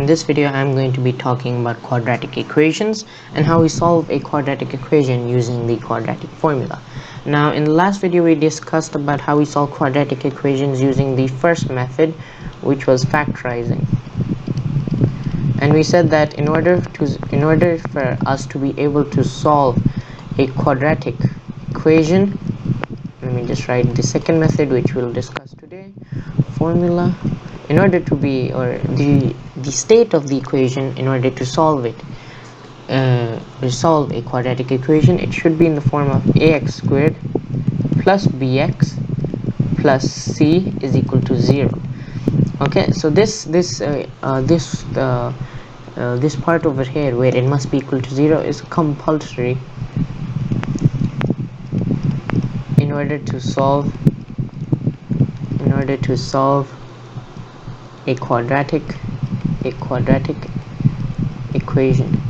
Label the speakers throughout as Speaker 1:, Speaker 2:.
Speaker 1: In this video I'm going to be talking about quadratic equations and how we solve a quadratic equation using the quadratic formula. Now in the last video we discussed about how we solve quadratic equations using the first method, which was factorizing. And we said that in order for us to be able to solve a quadratic equation, let me just write the second method which we'll discuss today, formula. In order to be, or the state of the equation, in order to solve it, resolve a quadratic equation, it should be in the form of ax squared plus bx plus c is equal to 0. Okay, so this part over here where it must be equal to 0 is compulsory in order to solve a quadratic equation.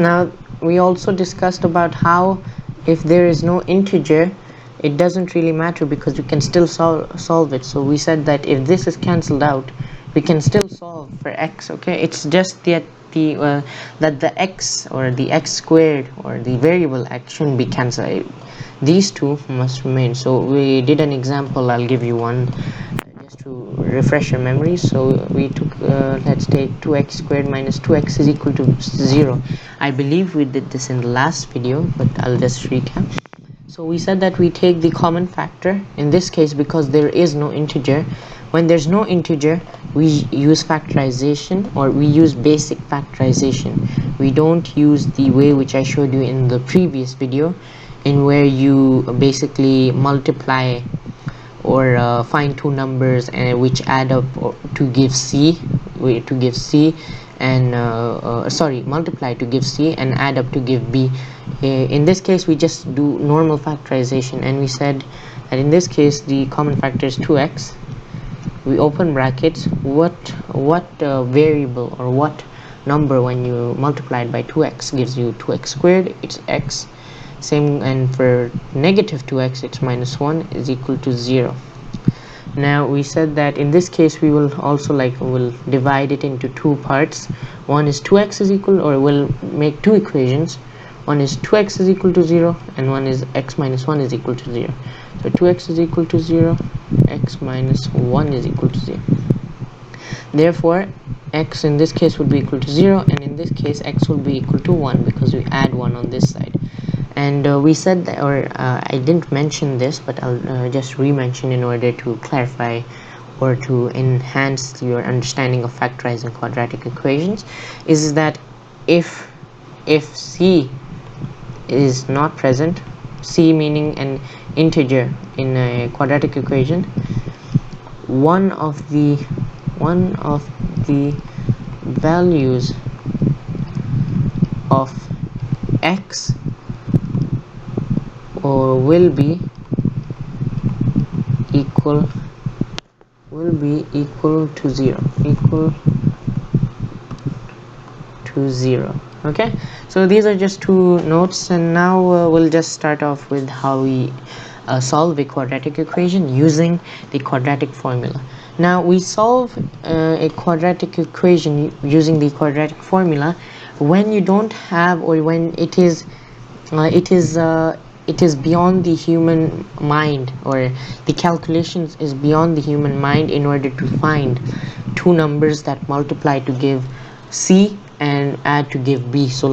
Speaker 1: Now we also discussed about how if there is no integer, it doesn't really matter because we can still solve it. So we said that if this is cancelled out, we can still solve for x. Okay, it's just that the x or the x squared or the variable x shouldn't be cancelled. These two must remain. So we did an example. I'll give you one just to refresh your memory. So we took let's take 2x squared minus 2x is equal to 0. I believe we did this in the last video, but I'll just recap. So we said that we take the common factor. In this case, because there is no integer, when there's no integer, we use factorization, or we use basic factorization. We don't use the way which I showed you in the previous video, in where you basically multiply or find two numbers which add up to give c, and multiply to give c and add up to give b. In this case we just do normal factorization, and we said that in this case the common factor is 2x. We open brackets, what variable or what number when you multiply it by 2x gives you 2x squared, it's x. Same, and for negative 2x it's minus 1 is equal to 0. Now we said that in this case we will also we'll divide it into two parts. One is 2x is equal, or we'll make two equations. One is 2x is equal to 0 and one is x minus 1 is equal to 0. So 2x is equal to 0, x minus 1 is equal to 0. Therefore x in this case would be equal to 0, and in this case x will be equal to 1 because we add 1 on this side. And we said that, or I didn't mention this, but I'll just re-mention in order to clarify or to enhance your understanding of factorizing quadratic equations, is that if c is not present, c meaning an integer in a quadratic equation, one of the values of x will be equal to 0. Okay, so these are just two notes, and now we'll just start off with how we solve a quadratic equation using the quadratic formula. Now we solve a quadratic equation using the quadratic formula when you don't have, or when it is beyond the human mind, or the calculations is beyond the human mind, in order to find two numbers that multiply to give c and add to give b. So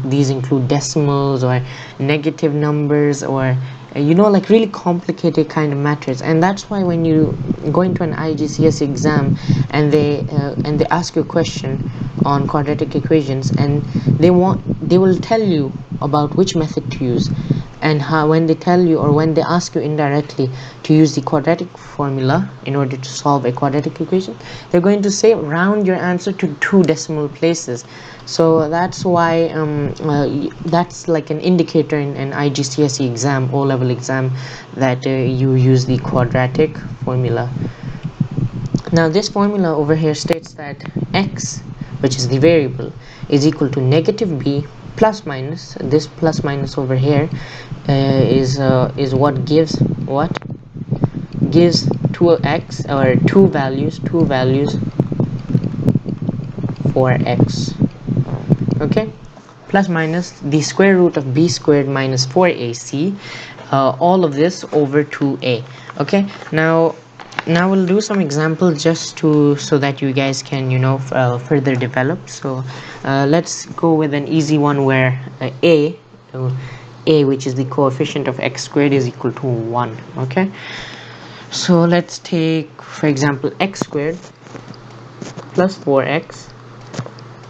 Speaker 1: these include decimals or negative numbers, or really complicated kind of matters. And that's why when you go into an IGCSE exam and they ask you a question on quadratic equations, and they will tell you about which method to use, and how, when they tell you or when they ask you indirectly to use the quadratic formula in order to solve a quadratic equation, they're going to say round your answer to 2 decimal places. So that's why that's like an indicator in an IGCSE exam, O-level exam, that you use the quadratic formula. Now this formula over here states that x, which is the variable, is equal to negative b plus minus, this plus minus over here is what gives 2x or two values for x. Okay, plus minus the square root of b squared minus 4ac, all of this over 2a. Okay, now we'll do some examples just to so that you guys can, you know, further develop. So let's go with an easy one where a, which is the coefficient of x squared, is equal to 1. Okay, so let's take, for example, x squared plus 4x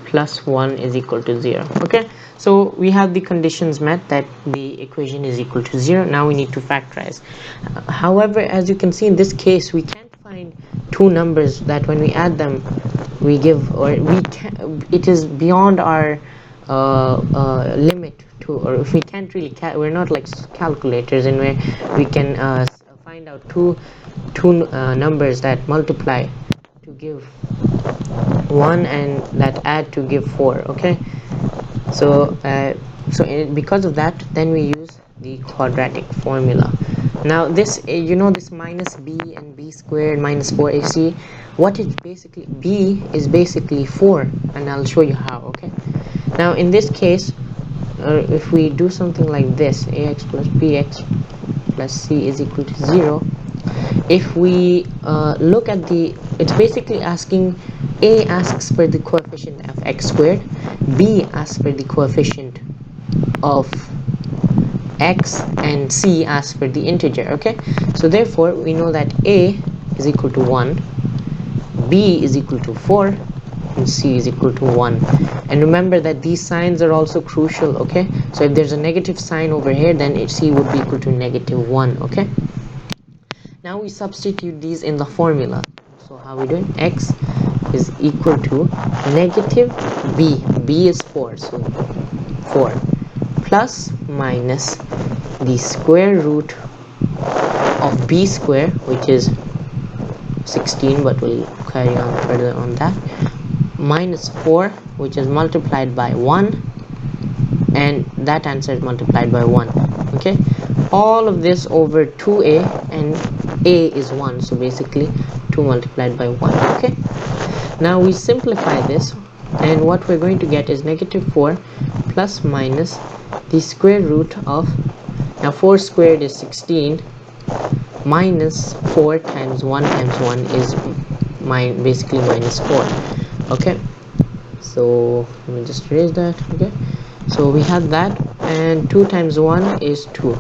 Speaker 1: plus 1 is equal to 0. Okay, so we have the conditions met that the equation is equal to 0. Now we need to factorize. However, as you can see in this case, we can't find two numbers that when we add them we give, or we can, it is beyond our limit to, or if we can't really we're not like calculators in where we can find out two numbers that multiply to give 1 and that add to give 4. Okay, so because of that, then we use the quadratic formula. Now this, you know, this minus b and b squared minus 4ac, what is basically, b is basically 4, and I'll show you how. Okay, now in this case, if we do something like this, ax plus bx plus c is equal to 0, if we look at the, it's basically asking, a asks for the coefficient of x squared, b asks for the coefficient of x, and c asks for the integer. Okay, so therefore we know that a is equal to 1, b is equal to 4, and c is equal to 1. And remember that these signs are also crucial. Okay, so if there's a negative sign over here, then c would be equal to -1. Okay, now we substitute these in the formula. So how we doing? X is equal to negative b is 4, so 4, plus minus the square root of b square, which is 16, but we'll carry on further on that, minus 4, which is multiplied by 1, and that answer is multiplied by 1. Okay, all of this over 2a, and a is 1, so basically 2 multiplied by 1. Okay, now we simplify this, and what we're going to get is -4 plus minus the square root of, now 4 squared is 16, minus 4 times 1 times 1 is basically -4. Okay, so let me just erase that. Okay, so we have that, and 2 times 1 is 2.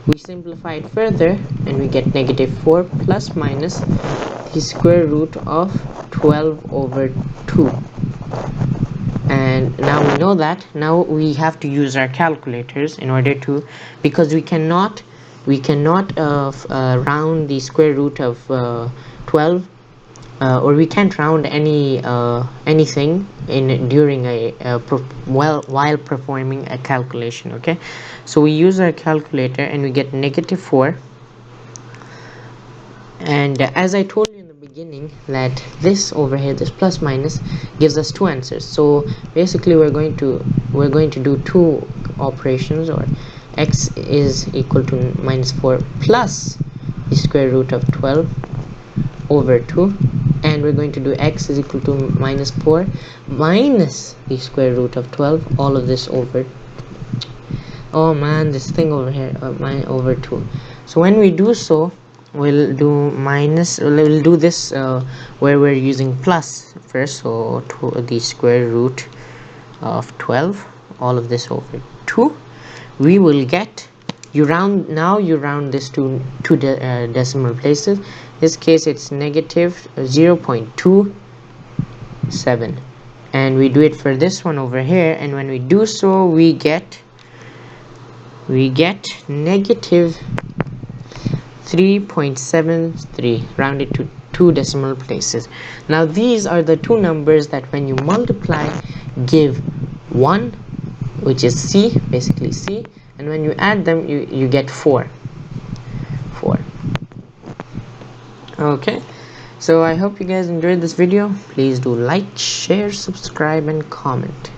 Speaker 1: We simplify it further, and we get -4 plus minus the square root of 12 over 2. And now we know that. Now we have to use our calculators in order to, because we cannot round the square root of 12, or we can't round anything during while performing a calculation. Okay, so we use our calculator, and we get -4. And as I told you in the beginning, that this over here, this plus minus, gives us two answers. So basically we're going to do two operations, or x is equal to -4 plus the square root of 12 over 2, and we're going to do x is equal to -4 minus the square root of 12, all of this over, oh man, this thing over here, over 2. So when we do so, we'll do this where we're using plus first, so the square root of 12, all of this over 2. We will get, you round this to two decimal places. In this case it's -0.27, and we do it for this one over here, and when we do so, we get -3.73, rounded to two decimal places. Now these are the two numbers that when you multiply give 1, which is c, basically c, and when you add them you get 4. Okay, so I hope you guys enjoyed this video. Please do like, share, subscribe, and comment.